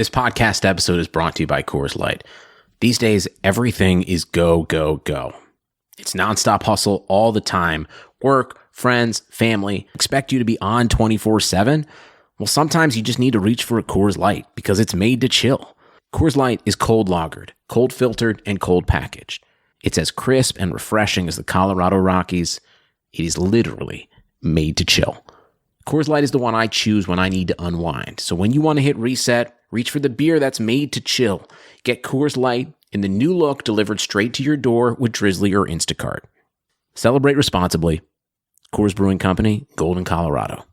This podcast episode is brought to you by Coors Light. These days, everything is go, go, go. It's nonstop hustle all the time. Work, friends, family expect you to be on 24/7. Well, sometimes you just need to reach for a Coors Light because it's made to chill. Coors Light is cold lagered, cold filtered, and cold packaged. It's as crisp and refreshing as the Colorado Rockies. It is literally made to chill. Coors Light is the one I choose when I need to unwind. So when you want to hit reset, reach for the beer that's made to chill. Get Coors Light in the new look delivered straight to your door with Drizzly or Instacart. Celebrate responsibly. Coors Brewing Company, Golden, Colorado.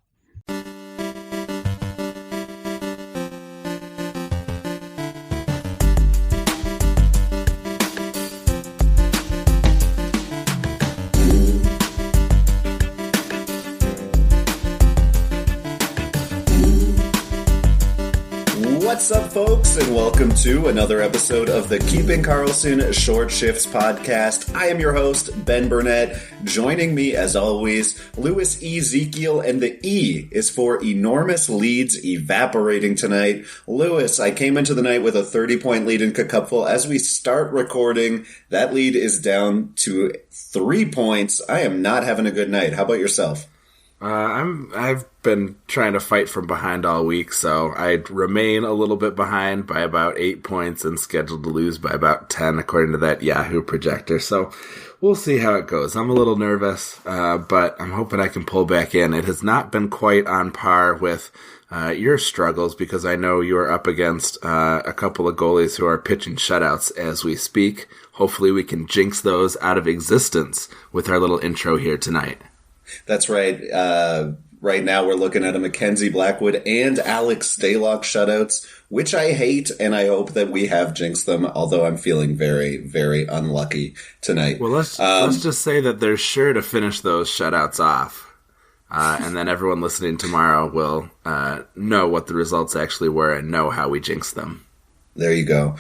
What's up, folks, and welcome to another episode of the Keeping Karlsson Short Shifts podcast. I am your host, Ben Burnett. Joining me, as always, Louis Ezekiel, and the E is for enormous leads evaporating tonight. Louis, I came into the night with a 30-point lead in Cupful. As we start recording, that lead is down to 3 points. I am not having a good night. How about yourself? I've been trying to fight from behind all week, so I remain a little bit behind by about 8 points and scheduled to lose by about 10 according to that Yahoo projector. So we'll see how it goes. I'm a little nervous, but I'm hoping I can pull back in. It has not been quite on par with your struggles because I know you are up against a couple of goalies who are pitching shutouts as we speak. Hopefully we can jinx those out of existence with our little intro here tonight. That's right. Right now we're looking at a Mackenzie Blackwood and Alex Stalock shutouts, which I hate, and I hope that we have jinxed them, although I'm feeling very, very unlucky tonight. Well, let's just say that they're sure to finish those shutouts off, and then everyone listening tomorrow will know what the results actually were and know how we jinxed them. There you go.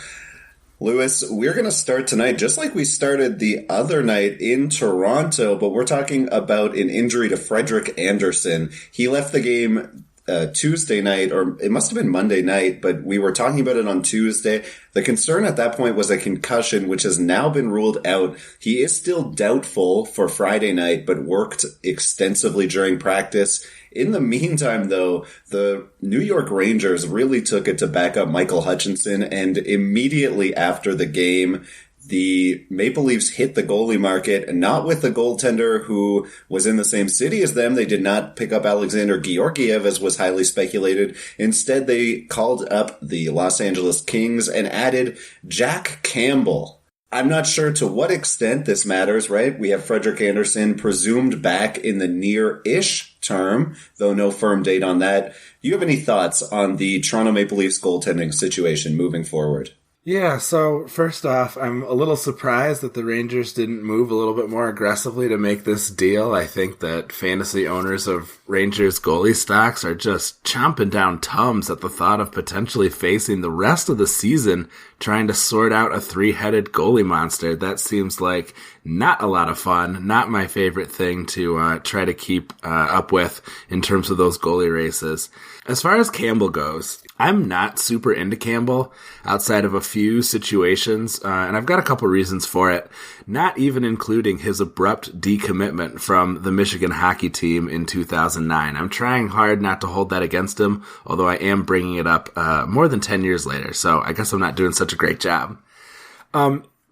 Louis, we're going to start tonight just like we started the other night in Toronto, but we're talking about an injury to Frederik Andersen. He left the game Tuesday night, or it must have been Monday night, but we were talking about it on Tuesday. The concern at that point was a concussion, which has now been ruled out. He is still doubtful for Friday night, but worked extensively during practice. In the meantime, though, the New York Rangers really took it to back up Michael Hutchinson, and immediately after the game, the Maple Leafs hit the goalie market, not with the goaltender who was in the same city as them. They did not pick up Alexander Georgiev, as was highly speculated. Instead, they called up the Los Angeles Kings and added Jack Campbell. I'm not sure to what extent this matters, right? We have Frederik Andersen presumed back in the near-ish term, though no firm date on that. Do you have any thoughts on the Toronto Maple Leafs goaltending situation moving forward? Yeah, so first off, I'm a little surprised that the Rangers didn't move a little bit more aggressively to make this deal. I think that fantasy owners of Rangers goalie stocks are just chomping down tums at the thought of potentially facing the rest of the season trying to sort out a three-headed goalie monster. That seems like not a lot of fun, not my favorite thing to try to keep up with in terms of those goalie races. As far as Campbell goes, I'm not super into Campbell outside of a few situations, and I've got a couple reasons for it, not even including his abrupt decommitment from the Michigan hockey team in 2009. I'm trying hard not to hold that against him, although I am bringing it up more than 10 years later, so I guess I'm not doing such a great job.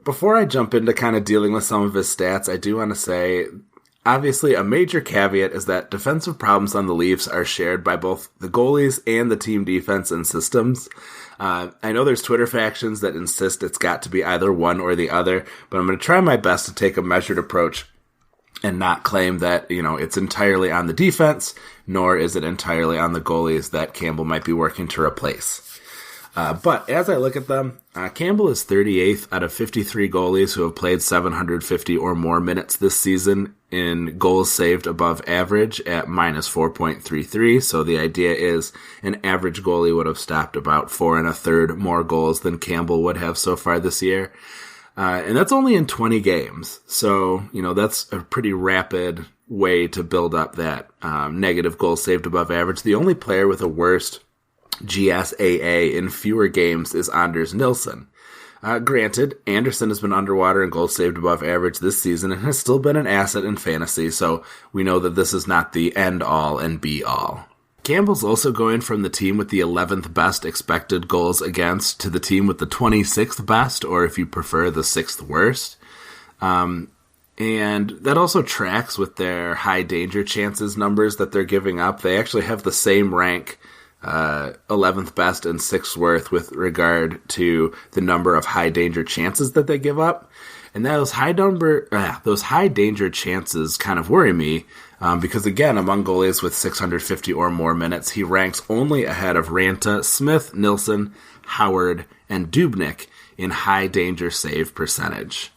Before I jump into kind of dealing with some of his stats, I do want to say, obviously, a major caveat is that defensive problems on the Leafs are shared by both the goalies and the team defense and systems. I know there's Twitter factions that insist it's got to be either one or the other, but I'm going to try my best to take a measured approach and not claim that, it's entirely on the defense, nor is it entirely on the goalies that Campbell might be working to replace. But as I look at them, Campbell is 38th out of 53 goalies who have played 750 or more minutes this season in goals saved above average at minus 4.33. So the idea is an average goalie would have stopped about 4 1/3 more goals than Campbell would have so far this year. And that's only in 20 games. So, that's a pretty rapid way to build up that negative goals saved above average. The only player with a worse GSAA in fewer games is Anders Nilsson. Granted, Anderson has been underwater and goals saved above average this season and has still been an asset in fantasy, so we know that this is not the end-all and be-all. Campbell's also going from the team with the 11th best expected goals against to the team with the 26th best, or if you prefer, the 6th worst. And that also tracks with their high danger chances numbers that they're giving up. They actually have the same rank, 11th best and 6th worst with regard to the number of high danger chances that they give up. And those high danger chances kind of worry me because, again, among goalies with 650 or more minutes, he ranks only ahead of Ranta, Smith, Nilsson, Howard, and Dubnyk in high danger save percentage.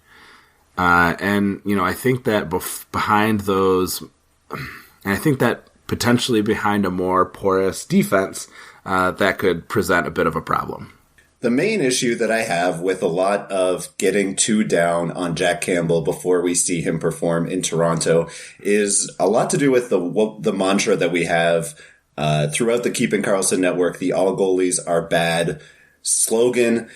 And, I think that behind those, and I think that potentially behind a more porous defense, that could present a bit of a problem. The main issue that I have with a lot of getting too down on Jack Campbell before we see him perform in Toronto is a lot to do with the mantra that we have throughout the Keeping Karlsson network, the all goalies are bad slogan.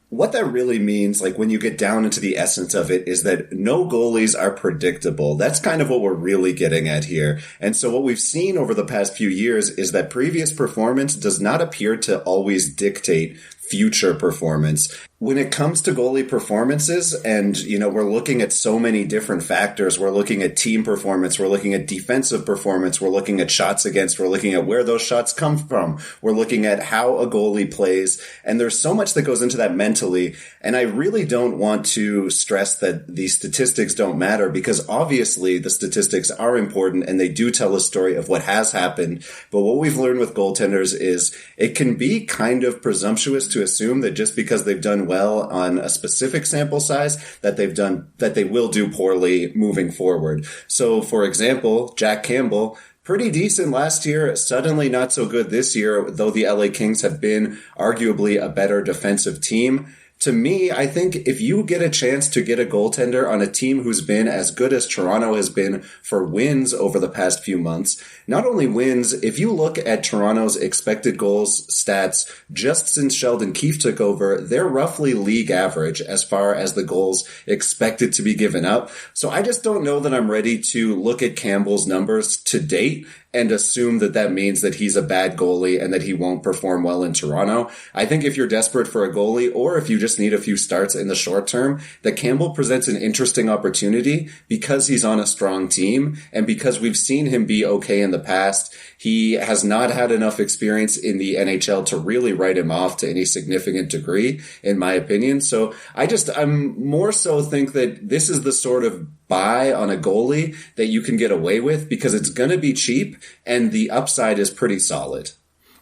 What that really means, like when you get down into the essence of it, is that no goalies are predictable. That's kind of what we're really getting at here. And so what we've seen over the past few years is that previous performance does not appear to always dictate future performance. When it comes to goalie performances, and, we're looking at so many different factors. We're looking at team performance. We're looking at defensive performance. We're looking at shots against. We're looking at where those shots come from. We're looking at how a goalie plays. And there's so much that goes into that mentally. And I really don't want to stress that the statistics don't matter, because obviously the statistics are important and they do tell a story of what has happened. But what we've learned with goaltenders is it can be kind of presumptuous to assume that just because they've done well on a specific sample size that they will do poorly moving forward. So, for example, Jack Campbell, pretty decent last year, suddenly not so good this year, though the LA Kings have been arguably a better defensive team. To me, I think if you get a chance to get a goaltender on a team who's been as good as Toronto has been for wins over the past few months, not only wins, if you look at Toronto's expected goals stats just since Sheldon Keefe took over, they're roughly league average as far as the goals expected to be given up. So I just don't know that I'm ready to look at Campbell's numbers to date and assume that that means that he's a bad goalie and that he won't perform well in Toronto. I think if you're desperate for a goalie, or if you just need a few starts in the short term, that Campbell presents an interesting opportunity because he's on a strong team and because we've seen him be okay in the past. He has not had enough experience in the NHL to really write him off to any significant degree, in my opinion. So I'm more so think that this is the sort of buy on a goalie that you can get away with because it's going to be cheap and the upside is pretty solid.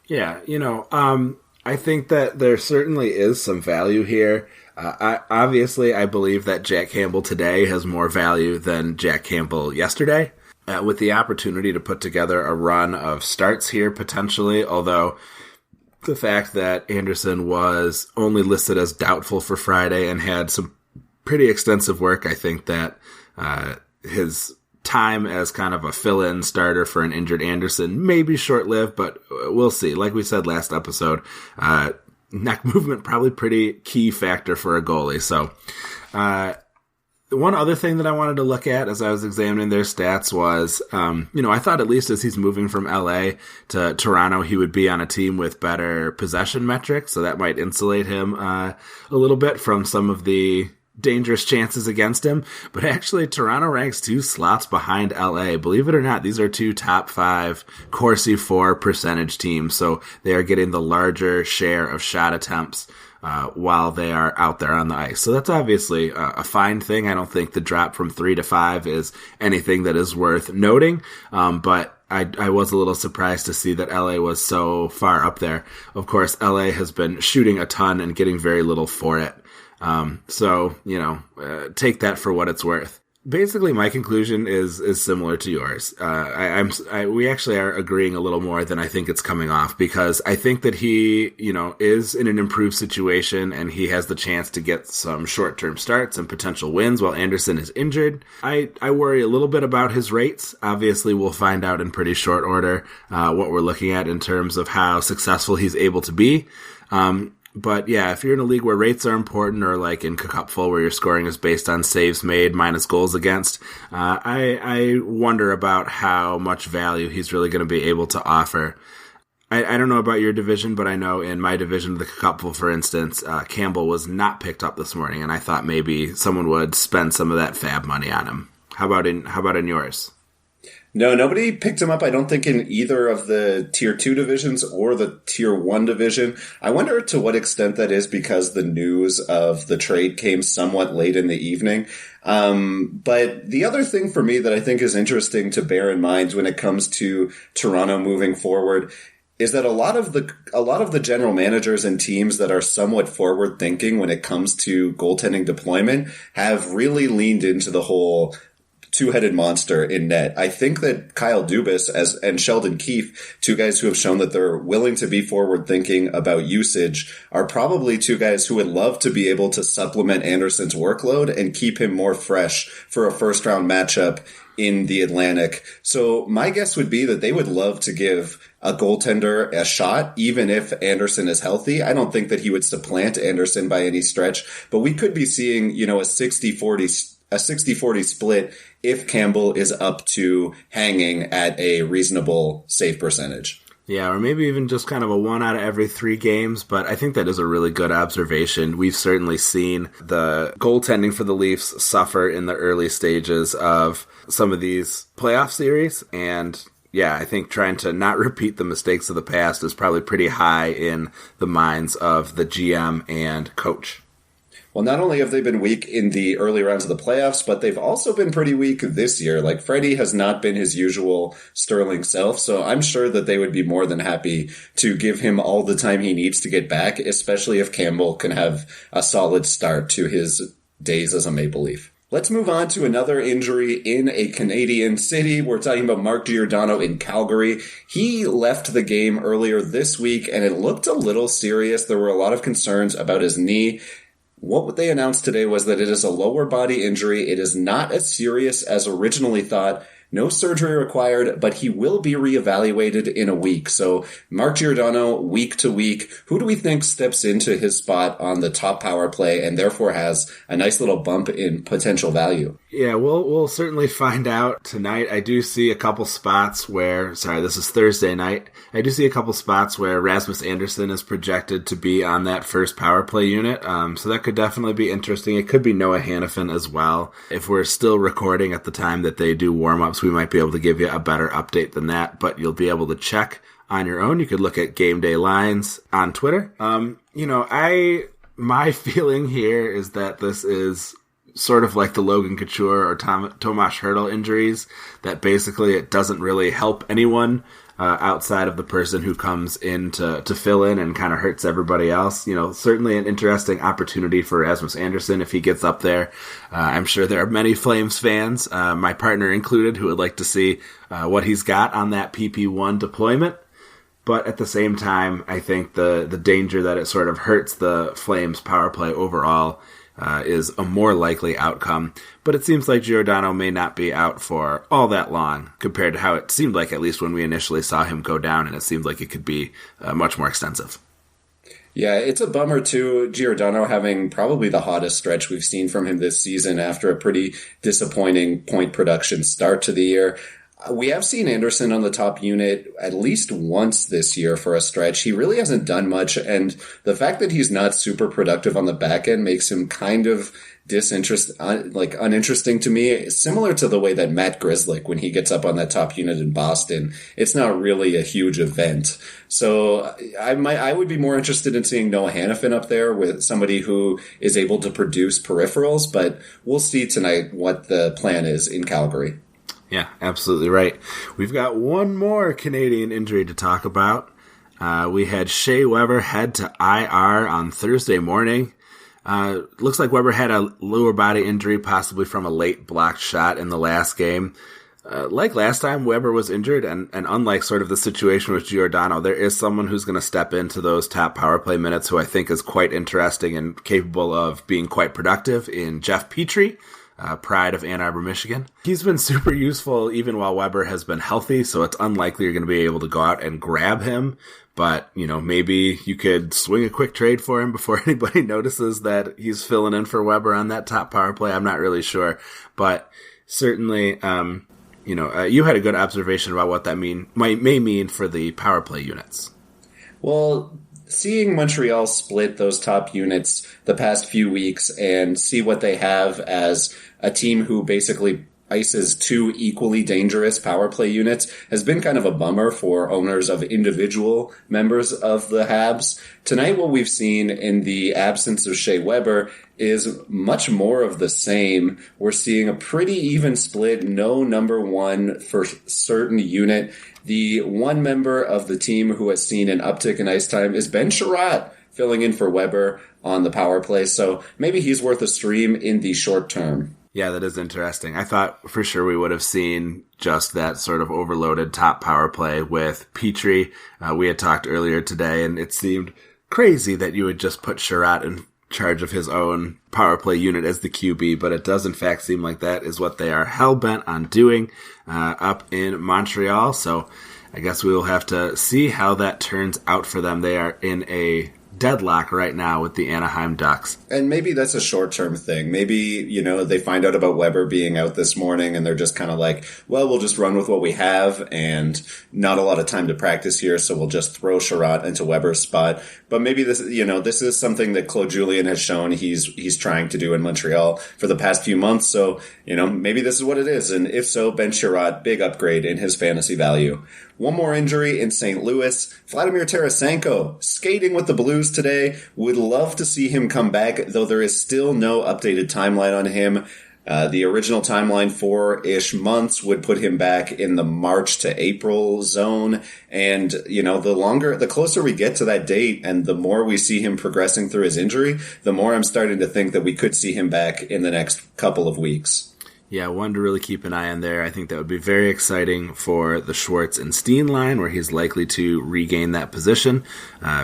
Yeah, I think that there certainly is some value here. I believe that Jack Campbell today has more value than Jack Campbell yesterday. With the opportunity to put together a run of starts here potentially, although the fact that Anderson was only listed as doubtful for Friday and had some pretty extensive work, I think that his time as kind of a fill-in starter for an injured Anderson may be short-lived, but we'll see. Like we said last episode, neck movement probably pretty key factor for a goalie. So, one other thing that I wanted to look at as I was examining their stats was, I thought at least as he's moving from LA to Toronto, he would be on a team with better possession metrics, so that might insulate him a little bit from some of the dangerous chances against him. But actually, Toronto ranks 2 slots behind LA. Believe it or not, these are 2 top 5 Corsi 4 percentage teams, so they are getting the larger share of shot attempts while they are out there on the ice. So that's obviously a fine thing. I don't think the drop from 3 to 5 is anything that is worth noting, but I was a little surprised to see that LA was so far up there. Of course, LA has been shooting a ton and getting very little for it. So, take that for what it's worth. Basically, my conclusion is similar to yours. We actually are agreeing a little more than I think it's coming off, because I think that he, is in an improved situation and he has the chance to get some short-term starts and potential wins while Anderson is injured. I worry a little bit about his rates. Obviously, we'll find out in pretty short order what we're looking at in terms of how successful he's able to be. But yeah, if you're in a league where rates are important, or like in Cupful where your scoring is based on saves made minus goals against, I wonder about how much value he's really going to be able to offer. I don't know about your division, but I know in my division, the Cupful, for instance, Campbell was not picked up this morning, and I thought maybe someone would spend some of that fab money on him. How about in yours? No, nobody picked him up, I don't think, in either of the Tier 2 divisions or the Tier 1 division. I wonder to what extent that is because the news of the trade came somewhat late in the evening. But the other thing for me that I think is interesting to bear in mind when it comes to Toronto moving forward is that a lot of the general managers and teams that are somewhat forward thinking when it comes to goaltending deployment have really leaned into the whole two-headed monster in net. I think that Kyle Dubas and Sheldon Keefe, two guys who have shown that they're willing to be forward-thinking about usage, are probably two guys who would love to be able to supplement Anderson's workload and keep him more fresh for a first-round matchup in the Atlantic. So my guess would be that they would love to give a goaltender a shot, even if Anderson is healthy. I don't think that he would supplant Anderson by any stretch, but we could be seeing, a 60-40 split if Campbell is up to hanging at a reasonable save percentage. Yeah, or maybe even just kind of a 1 out of every 3 games, but I think that is a really good observation. We've certainly seen the goaltending for the Leafs suffer in the early stages of some of these playoff series, and yeah, I think trying to not repeat the mistakes of the past is probably pretty high in the minds of the GM and coach. Well, not only have they been weak in the early rounds of the playoffs, but they've also been pretty weak this year. Like, Freddie has not been his usual sterling self, so I'm sure that they would be more than happy to give him all the time he needs to get back, especially if Campbell can have a solid start to his days as a Maple Leaf. Let's move on to another injury in a Canadian city. We're talking about Mark Giordano in Calgary. He left the game earlier this week, and it looked a little serious. There were a lot of concerns about his knee. What they announced today was that it is a lower body injury. It is not as serious as originally thought. No surgery required, but he will be reevaluated in a week. So Mark Giordano, week to week, who do we think steps into his spot on the top power play and therefore has a nice little bump in potential value? Yeah, we'll certainly find out tonight. I do see a couple spots where, this is Thursday night. I do see a couple spots where Rasmus Andersson is projected to be on that first power play unit. So that could definitely be interesting. It could be Noah Hannafin as well. If we're still recording at the time that they do warm-ups, we might be able to give you a better update than that, but you'll be able to check on your own. You could look at Game Day Lines on Twitter. My feeling here is that this is sort of like the Logan Couture or Tomas Hertl injuries, that basically it doesn't really help anyone outside of the person who comes in to fill in and kind of hurts everybody else. Certainly an interesting opportunity for Rasmus Andersson if he gets up there. I'm sure there are many Flames fans, my partner included, who would like to see what he's got on that PP1 deployment. But at the same time, I think the danger that it sort of hurts the Flames power play overall is a more likely outcome. But it seems like Giordano may not be out for all that long compared to how it seemed like, at least when we initially saw him go down, and it seemed like it could be much more extensive. Yeah, it's a bummer too, Giordano having probably the hottest stretch we've seen from him this season after a pretty disappointing point production start to the year. We have seen Anderson on the top unit at least once this year for a stretch. He really hasn't done much, and the fact that he's not super productive on the back end makes him kind of uninteresting to me. Similar to the way that Matt Grzelcyk, when he gets up on that top unit in Boston, it's not really a huge event. So I would be more interested in seeing Noah Hannafin up there with somebody who is able to produce peripherals, but we'll see tonight what the plan is in Calgary. Yeah, absolutely right. We've got one more Canadian injury to talk about. We had Shea Weber head to IR on Thursday morning. Looks like Weber had a lower body injury, possibly from a late blocked shot in the last game. Like last time, Weber was injured, and unlike sort of the situation with Giordano, there is someone who's going to step into those top power play minutes who I think is quite interesting and capable of being quite productive in Jeff Petrie, pride of Ann Arbor, Michigan. He's been super useful even while Weber has been healthy, so it's unlikely you're going to be able to go out and grab him. But, maybe you could swing a quick trade for him before anybody notices that he's filling in for Weber on that top power play. I'm not really sure. But certainly, you had a good observation about what that may mean for the power play units. Well, seeing Montreal split those top units the past few weeks and see what they have as a team who basically ices two equally dangerous power play units has been kind of a bummer for owners of individual members of the Habs. Tonight, what we've seen in the absence of Shea Weber is much more of the same. We're seeing a pretty even split, no number one for certain unit. The one member of the team who has seen an uptick in ice time is Ben Sherratt, filling in for Weber on the power play. So maybe he's worth a stream in the short term. Yeah, that is interesting. I thought for sure we would have seen just that sort of overloaded top power play with Petrie. We had talked earlier today, and it seemed crazy that you would just put Sherratt in charge of his own power play unit as the QB, but it does in fact seem like that is what they are hell-bent on doing up in Montreal. So I guess we will have to see how that turns out for them. They are in a deadlock right now with the Anaheim Ducks. And maybe that's a short-term thing. Maybe, they find out about Weber being out this morning and they're just kind of like, well, we'll just run with what we have and not a lot of time to practice here, so we'll just throw Sherratt into Weber's spot. But maybe this is something that Claude Julien has shown he's trying to do in Montreal for the past few months. So, maybe this is what it is. And if so, Ben Sherratt, big upgrade in his fantasy value. One more injury in St. Louis. Vladimir Tarasenko skating with the Blues today. Would love to see him come back, though there is still no updated timeline on him. The original timeline, 4-ish months, would put him back in the March to April zone. And, the closer we get to that date and the more we see him progressing through his injury, the more I'm starting to think that we could see him back in the next couple of weeks. Yeah, one to really keep an eye on there. I think that would be very exciting for the Schwartz and Steen line, where he's likely to regain that position.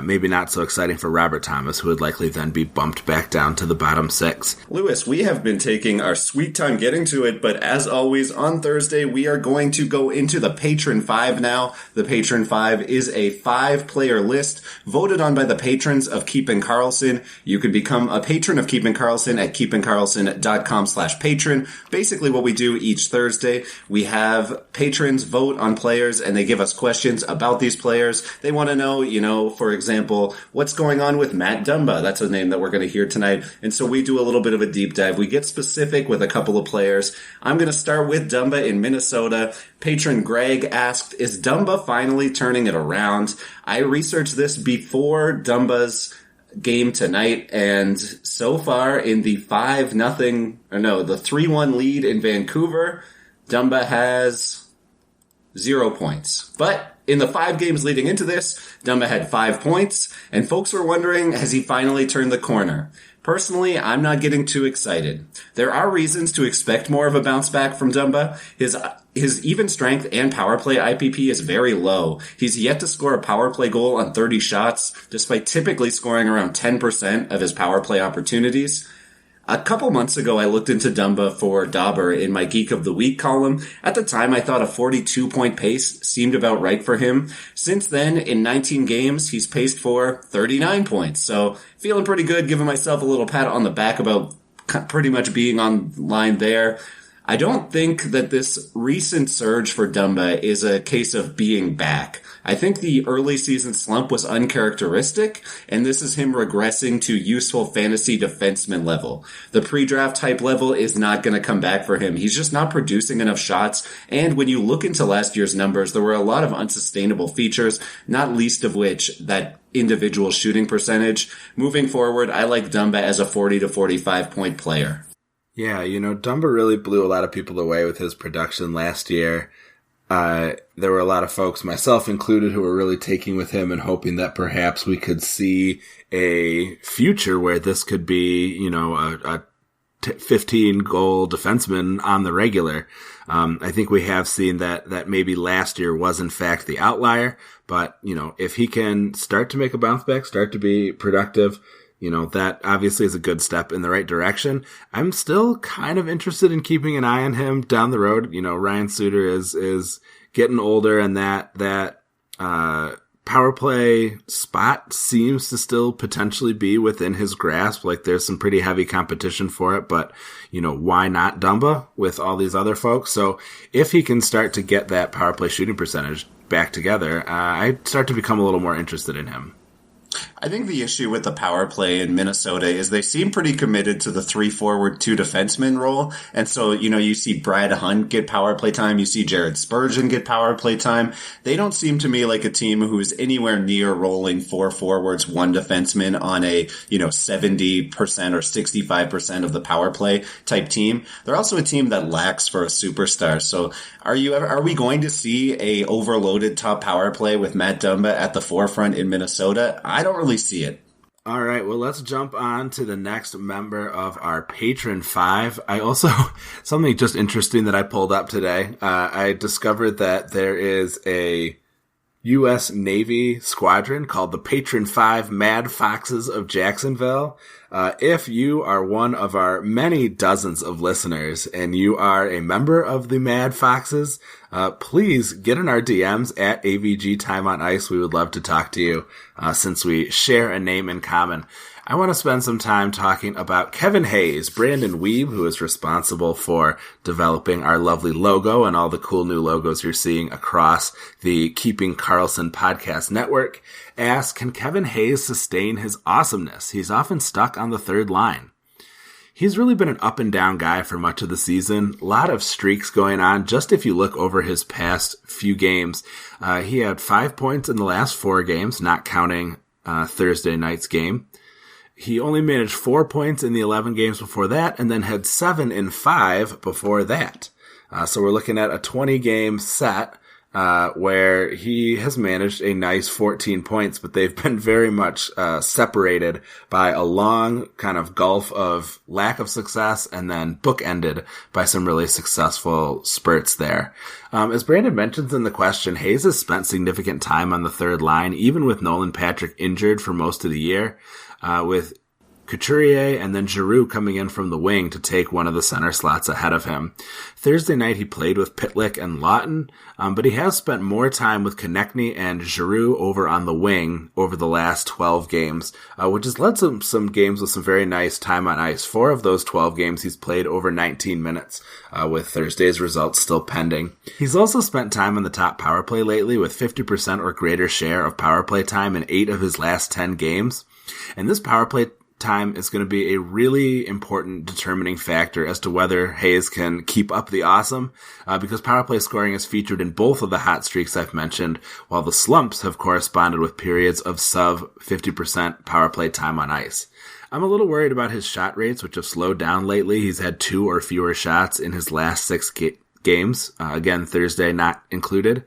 Maybe not so exciting for Robert Thomas, who would likely then be bumped back down to the bottom six. Lewis, we have been taking our sweet time getting to it, but as always, on Thursday, we are going to go into the Patron 5 now. The Patron 5 is a 5-player list voted on by the patrons of Keeping Karlsson. You can become a patron of Keeping Karlsson at keepingkarlsson.com/patron. Basically, what we do each Thursday, we have patrons vote on players and they give us questions about these players. They want to know, for example, what's going on with Matt Dumba. That's a name that we're going to hear tonight. And so we do a little bit of a deep dive. We get specific with a couple of players. I'm going to start with Dumba in Minnesota. Patron Greg asked, is Dumba finally turning it around? I researched this before Dumba's game tonight, and so far in the 3-1 lead in Vancouver, Dumba has 0 points. But in the 5 games leading into this, Dumba had 5 points, and folks were wondering, has he finally turned the corner? Personally, I'm not getting too excited. There are reasons to expect more of a bounce back from Dumba. His even strength and power play IPP is very low. He's yet to score a power play goal on 30 shots, despite typically scoring around 10% of his power play opportunities. A couple months ago, I looked into Dumba for Dauber in my Geek of the Week column. At the time, I thought a 42-point pace seemed about right for him. Since then, in 19 games, he's paced for 39 points. So, feeling pretty good, giving myself a little pat on the back about pretty much being on line there. I don't think that this recent surge for Dumba is a case of being back. I think the early season slump was uncharacteristic, and this is him regressing to useful fantasy defenseman level. The pre-draft type level is not going to come back for him. He's just not producing enough shots, and when you look into last year's numbers, there were a lot of unsustainable features, not least of which that individual shooting percentage. Moving forward, I like Dumba as a 40 to 45 point player. Yeah, Dumba really blew a lot of people away with his production last year. there were a lot of folks, myself included, who were really taking with him and hoping that perhaps we could see a future where this could be, a 15-goal defenseman on the regular. I think we have seen that maybe last year was in fact the outlier, but, if he can start to make a bounce back, start to be productive, that obviously is a good step in the right direction. I'm still kind of interested in keeping an eye on him down the road. Ryan Suter is getting older, and that power play spot seems to still potentially be within his grasp. Like, there's some pretty heavy competition for it, but, why not Dumba with all these other folks? So if he can start to get that power play shooting percentage back together, I start to become a little more interested in him. I think the issue with the power play in Minnesota is they seem pretty committed to the 3-forward, 2 defenseman role. And so, you see Brad Hunt get power play time. You see Jared Spurgeon get power play time. They don't seem to me like a team who's anywhere near rolling 4 forwards, 1 defenseman on a, 70% or 65% of the power play type team. They're also a team that lacks for a superstar. So are we going to see a overloaded top power play with Matt Dumba at the forefront in Minnesota? I don't really see it. All right, well, let's jump on to the next member of our Patron 5. I also, something just interesting that I pulled up today, I discovered that there is a U.S. Navy squadron called the Patron 5 Mad Foxes of Jacksonville. If you are one of our many dozens of listeners and you are a member of the Mad Foxes, please get in our DMs at AVG Time on Ice. We would love to talk to you since we share a name in common. I want to spend some time talking about Kevin Hayes, Brandon Weeb, who is responsible for developing our lovely logo and all the cool new logos you're seeing across the Keeping Karlsson podcast network. Asks, can Kevin Hayes sustain his awesomeness? He's often stuck on the third line. He's really been an up and down guy for much of the season. A lot of streaks going on. Just if you look over his past few games, he had 5 points in the last 4 games, not counting Thursday night's game. He only managed 4 points in the 11 games before that, and then had 7 in 5 before that. So we're looking at a 20-game set where he has managed a nice 14 points, but they've been very much separated by a long kind of gulf of lack of success and then bookended by some really successful spurts there. As Brandon mentions in the question, Hayes has spent significant time on the third line, even with Nolan Patrick injured for most of the year, with Couturier and then Giroux coming in from the wing to take one of the center slots ahead of him. Thursday night he played with Pitlick and Lawton, but he has spent more time with Konechny and Giroux over on the wing over the last 12 games, which has led to some games with some very nice time on ice. 4 of those 12 games he's played over 19 minutes, with Thursday's results still pending. He's also spent time on the top power play lately with 50% or greater share of power play time in 8 of his last 10 games. And this power play time is going to be a really important determining factor as to whether Hayes can keep up the awesome, because power play scoring is featured in both of the hot streaks I've mentioned, while the slumps have corresponded with periods of sub 50% power play time on ice. I'm a little worried about his shot rates, which have slowed down lately. He's had 2 or fewer shots in his last 6 games, again, Thursday not included,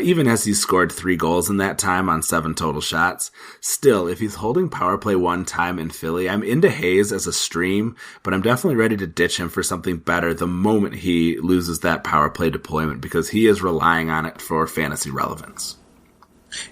even as he's scored 3 goals in that time on 7 total shots. Still, if he's holding power play 1 time in Philly, I'm into Hayes as a stream, but I'm definitely ready to ditch him for something better the moment he loses that power play deployment, because he is relying on it for fantasy relevance.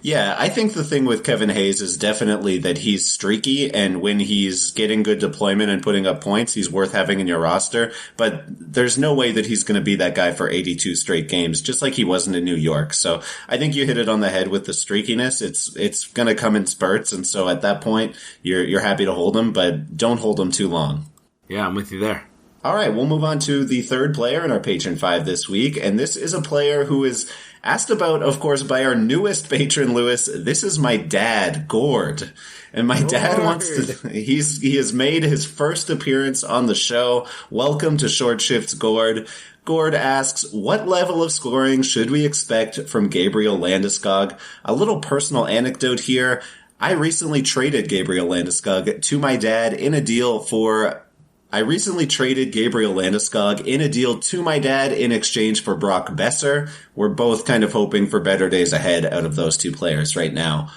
Yeah, I think the thing with Kevin Hayes is definitely that he's streaky, and when he's getting good deployment and putting up points, he's worth having in your roster. But there's no way that he's going to be that guy for 82 straight games, just like he wasn't in New York. So I think you hit it on the head with the streakiness. It's going to come in spurts, and so at that point, you're happy to hold him, but don't hold him too long. Yeah, I'm with you there. All right, we'll move on to the third player in our Patron 5 this week, and this is a player who is asked about, of course, by our newest patron, Lewis. This is my dad, Gord. And my dad wants to, he has made his first appearance on the show. Welcome to Short Shifts, Gord. Gord asks, what level of scoring should we expect from Gabriel Landeskog? A little personal anecdote here. I recently traded Gabriel Landeskog to my dad in a deal for I recently traded Gabriel Landeskog in a deal to my dad in exchange for Brock Besser. We're both kind of hoping for better days ahead out of those two players right now.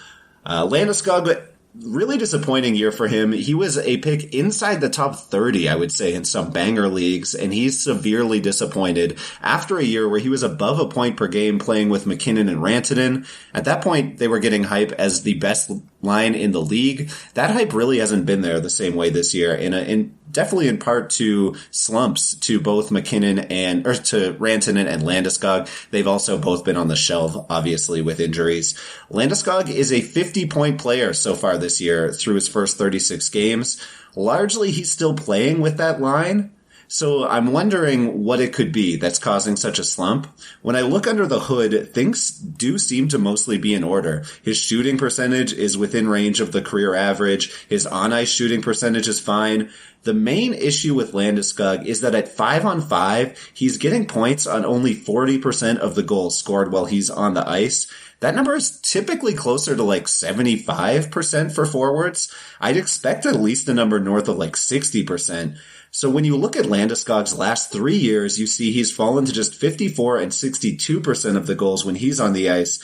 Landeskog, really disappointing year for him. He was a pick inside the top 30, I would say, in some banger leagues, and he's severely disappointed after a year where he was above a point per game playing with McKinnon and Rantanen. At that point, they were getting hype as the best line in the league. That hype really hasn't been there the same way this year, and definitely in part to slumps to both McKinnon to Rantanen and Landeskog. They've also both been on the shelf, obviously, with injuries. Landeskog is a 50-point player so far this year through his first 36 games. Largely, he's still playing with that line. So I'm wondering what it could be that's causing such a slump. When I look under the hood, things do seem to mostly be in order. His shooting percentage is within range of the career average. His on-ice shooting percentage is fine. The main issue with Landeskog is that at 5-on-5, he's getting points on only 40% of the goals scored while he's on the ice. That number is typically closer to like 75% for forwards. I'd expect at least a number north of like 60%. So when you look at Landeskog's last 3 years, you see he's fallen to just 54 and 62% of the goals when he's on the ice.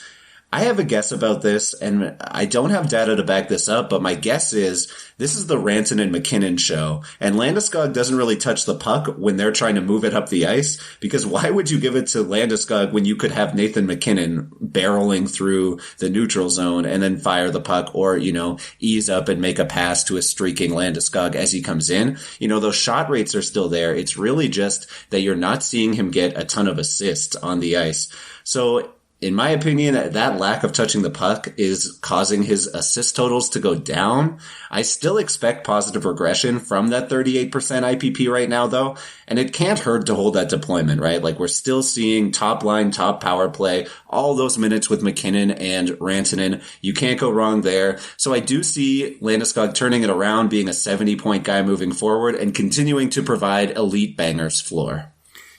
I have a guess about this, and I don't have data to back this up, but my guess is this is the Rantanen and McKinnon show, and Landeskog doesn't really touch the puck when they're trying to move it up the ice, because why would you give it to Landeskog when you could have Nathan McKinnon barreling through the neutral zone and then fire the puck, or, ease up and make a pass to a streaking Landeskog as he comes in? Those shot rates are still there. It's really just that you're not seeing him get a ton of assists on the ice. So in my opinion, that lack of touching the puck is causing his assist totals to go down. I still expect positive regression from that 38% IPP right now, though, and it can't hurt to hold that deployment, right? Like, we're still seeing top line, top power play, all those minutes with McKinnon and Rantanen. You can't go wrong there. So I do see Landeskog turning it around, being a 70-point guy moving forward, and continuing to provide elite bangers floor.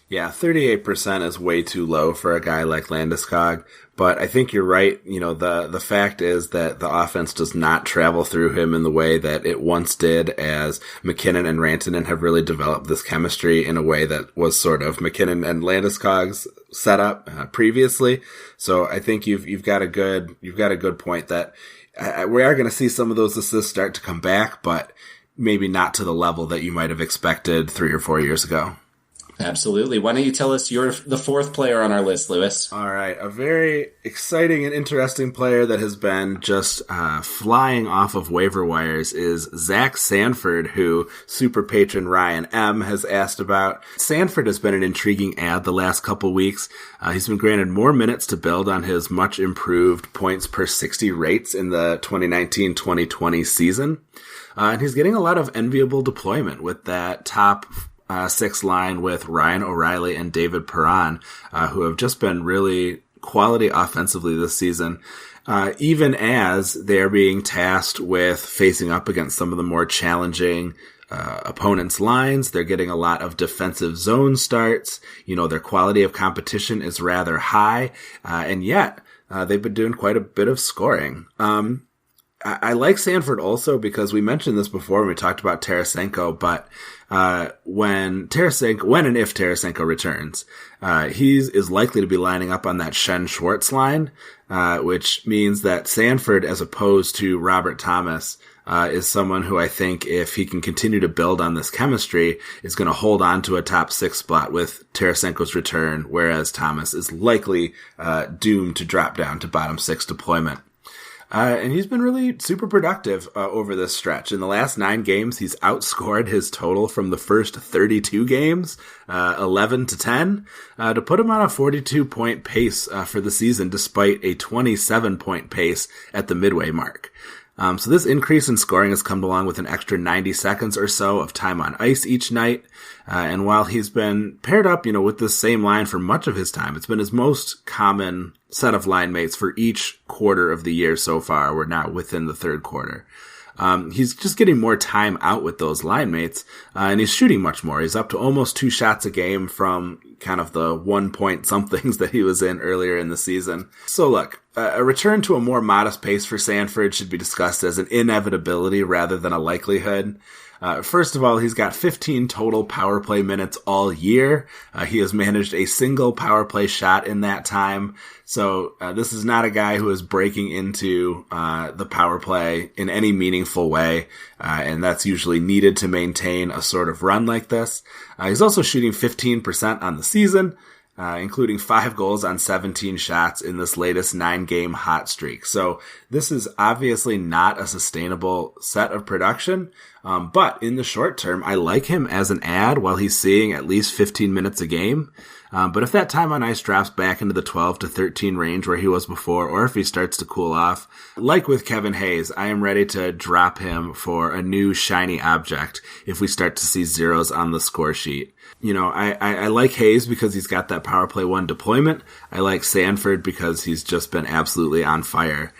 Yeah, 38% is way too low for a guy like Landeskog, but I think you're right. The fact is that the offense does not travel through him in the way that it once did, as McKinnon and Rantanen have really developed this chemistry in a way that was sort of McKinnon and Landeskog's setup previously. So I think you've got a good point that we are going to see some of those assists start to come back, but maybe not to the level that you might have expected 3 or 4 years ago. Absolutely. Why don't you tell us you're the fourth player on our list, Lewis? All right. A very exciting and interesting player that has been just flying off of waiver wires is Zach Sanford, who super patron Ryan M. has asked about. Sanford has been an intriguing ad the last couple weeks. He's been granted more minutes to build on his much improved points per 60 rates in the 2019-2020 season. And he's getting a lot of enviable deployment with that top six line with Ryan O'Reilly and David Perron, who have just been really quality offensively this season, even as they're being tasked with facing up against some of the more challenging opponents' lines. They're getting a lot of defensive zone starts. Their quality of competition is rather high, and yet they've been doing quite a bit of scoring. I like Sanford also because we mentioned this before when we talked about Tarasenko, but when and if Tarasenko returns, he is likely to be lining up on that Shen Schwartz line, which means that Sanford, as opposed to Robert Thomas, is someone who I think, if he can continue to build on this chemistry, is going to hold on to a top six spot with Tarasenko's return, whereas Thomas is likely doomed to drop down to bottom six deployment. And he's been really super productive over this stretch. In the last 9 games, he's outscored his total from the first 32 games, 11-10, to put him on a 42-point pace for the season, despite a 27-point pace at the midway mark. So this increase in scoring has come along with an extra 90 seconds or so of time on ice each night. And while he's been paired up, with the same line for much of his time, it's been his most common set of line mates for each quarter of the year so far. We're now within the third quarter. He's just getting more time out with those line mates, and he's shooting much more. He's up to almost 2 shots a game from kind of the 1 point somethings that he was in earlier in the season. So look, a return to a more modest pace for Sanford should be discussed as an inevitability rather than a likelihood. First of all, he's got 15 total power play minutes all year. He has managed a single power play shot in that time. So this is not a guy who is breaking into the power play in any meaningful way, and that's usually needed to maintain a sort of run like this. He's also shooting 15% on the season, including 5 goals on 17 shots in this latest 9-game hot streak. So this is obviously not a sustainable set of production, but in the short term, I like him as an ad while he's seeing at least 15 minutes a game. But if that time on ice drops back into the 12 to 13 range where he was before, or if he starts to cool off, like with Kevin Hayes, I am ready to drop him for a new shiny object if we start to see zeros on the score sheet. You know, I like Hayes because he's got that power play 1 deployment. I like Sanford because he's just been absolutely on fire.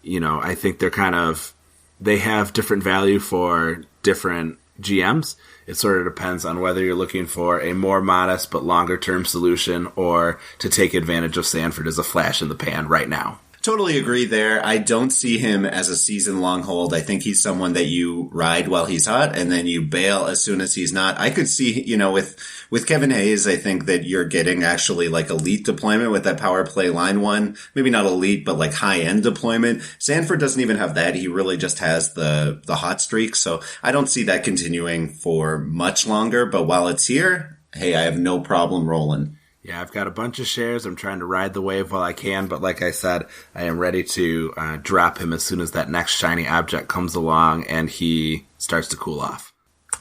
You know, I think they have different value for different GMs. It sort of depends on whether you're looking for a more modest but longer term solution or to take advantage of Sanford as a flash in the pan right now. Totally agree there. I don't see him as a season-long hold. I think he's someone that you ride while he's hot and then you bail as soon as he's not. I could see, you know, with Kevin Hayes, I think that you're getting actually like elite deployment with that power play line 1. Maybe not elite, but like high-end deployment. Sanford doesn't even have that. He really just has the hot streak. So I don't see that continuing for much longer. But while it's here, hey, I have no problem rolling. Yeah, I've got a bunch of shares. I'm trying to ride the wave while I can, but like I said, I am ready to drop him as soon as that next shiny object comes along and he starts to cool off.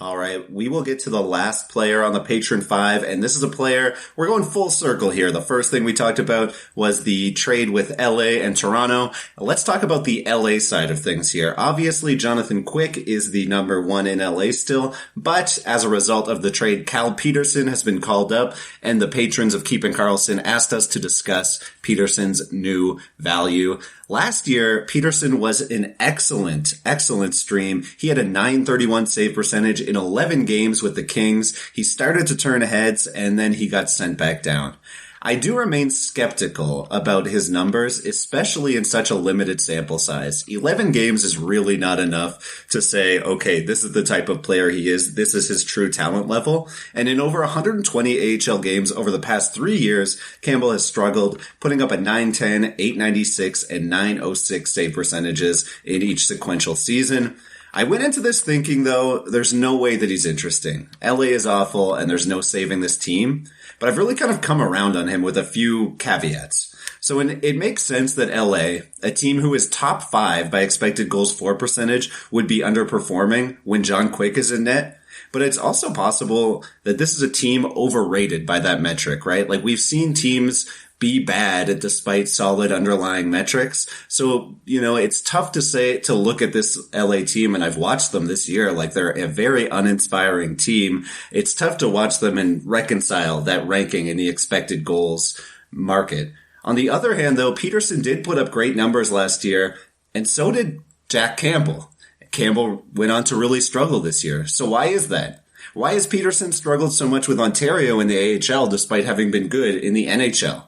All right, we will get to the last player on the Patron 5, and this is a player, we're going full circle here. The first thing we talked about was the trade with LA and Toronto. Let's talk about the LA side of things here. Obviously, Jonathan Quick is the number 1 in LA still, but as a result of the trade, Cal Peterson has been called up, and the patrons of Keep and Carlson asked us to discuss Peterson's new value. Last year, Peterson was an excellent stream. He had a .931 save percentage in 11 games with the Kings. He started to turn heads, and then he got sent back down. I do remain skeptical about his numbers, especially in such a limited sample size. 11 games is really not enough to say, okay, this is the type of player he is. This is his true talent level. And in over 120 AHL games over the past 3 years, Campbell has struggled, putting up a .910, .896, and .906 save percentages in each sequential season. I went into this thinking, though, there's no way that he's interesting. LA is awful, and there's no saving this team. But I've really kind of come around on him with a few caveats. So it makes sense that LA, a team who is top 5 by expected goals for percentage, would be underperforming when John Quick is in net. But it's also possible that this is a team overrated by that metric, right? Like we've seen teams be bad despite solid underlying metrics. So, you know, it's tough to look at this LA team, and I've watched them this year, like they're a very uninspiring team. It's tough to watch them and reconcile that ranking in the expected goals market. On the other hand, though, Peterson did put up great numbers last year, and so did Jack Campbell. Campbell went on to really struggle this year. So why is that? Why has Peterson struggled so much with Ontario in the AHL despite having been good in the NHL?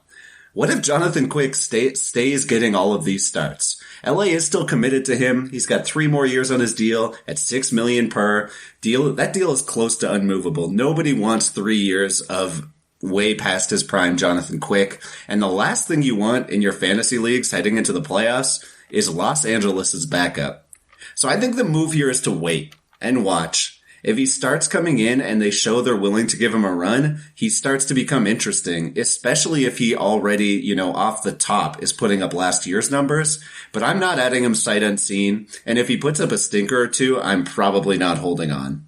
What if Jonathan Quick stays getting all of these starts? LA is still committed to him. He's got 3 more years on his deal at $6 million per deal. That deal is close to unmovable. Nobody wants 3 years of way past his prime Jonathan Quick. And the last thing you want in your fantasy leagues heading into the playoffs is Los Angeles' backup. So I think the move here is to wait and watch. If he starts coming in and they show they're willing to give him a run, he starts to become interesting, especially if he already, you know, off the top is putting up last year's numbers. But I'm not adding him sight unseen. And if he puts up a stinker or two, I'm probably not holding on.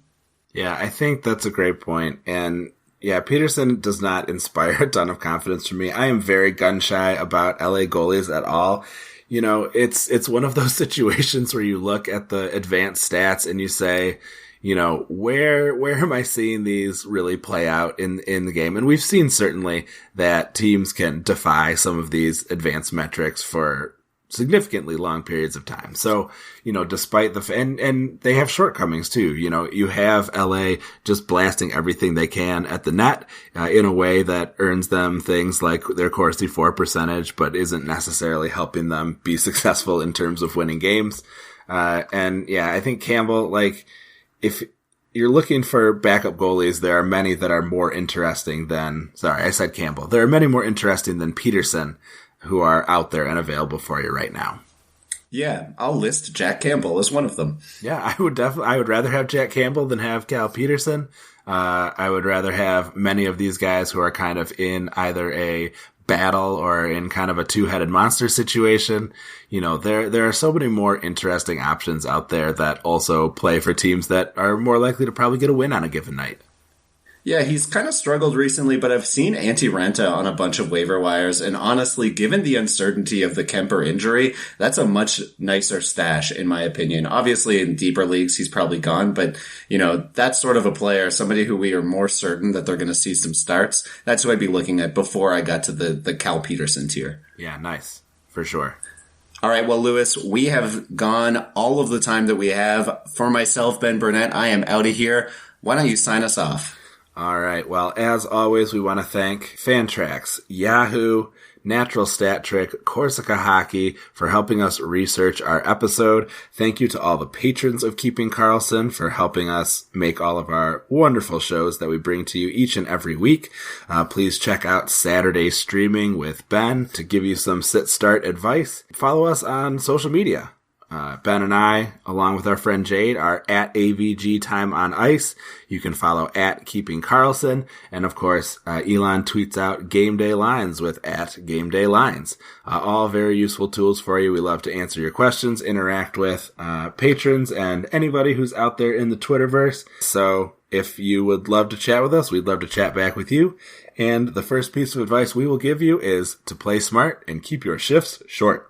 Yeah, I think that's a great point. And yeah, Peterson does not inspire a ton of confidence from me. I am very gun shy about LA goalies at all. You know, it's one of those situations where you look at the advanced stats and you say, you know, where am I seeing these really play out in the game? And we've seen certainly that teams can defy some of these advanced metrics for significantly long periods of time. So, despite and they have shortcomings too. You have LA just blasting everything they can at the net in a way that earns them things like their Corsi for percentage, but isn't necessarily helping them be successful in terms of winning games. I think Campbell, if you're looking for backup goalies, there are many that are more interesting than, sorry, I said Campbell. There are many more interesting than Peterson who are out there and available for you right now. Yeah, I'll list Jack Campbell as one of them. Yeah, I would rather have Jack Campbell than have Cal Peterson. I would rather have many of these guys who are kind of in either a battle or in kind of a two-headed monster situation. There are so many more interesting options out there that also play for teams that are more likely to probably get a win on a given night. Yeah, he's kind of struggled recently, but I've seen Antti Ranta on a bunch of waiver wires, and honestly, given the uncertainty of the Kemper injury, that's a much nicer stash, in my opinion. Obviously, in deeper leagues, he's probably gone, but, that's sort of a player, somebody who we are more certain that they're going to see some starts. That's who I'd be looking at before I got to the Cal Peterson tier. Yeah, nice. For sure. All right, well, Lewis, we have gone all of the time that we have. For myself, Ben Burnett, I am out of here. Why don't you sign us off? All right. Well, as always, we want to thank Fantrax, Yahoo, Natural Stat Trick, Corsica Hockey for helping us research our episode. Thank you to all the patrons of Keeping Karlsson for helping us make all of our wonderful shows that we bring to you each and every week. Please check out Saturday Streaming with Ben to give you some sit-start advice. Follow us on social media. Ben and I, along with our friend Jade, are at AVG Time on Ice. You can follow at Keeping Karlsson. And of course, Elon tweets out Game Day Lines with at Game Day Lines. All very useful tools for you. We love to answer your questions, interact with patrons, and anybody who's out there in the Twitterverse. So if you would love to chat with us, we'd love to chat back with you. And the first piece of advice we will give you is to play smart and keep your shifts short.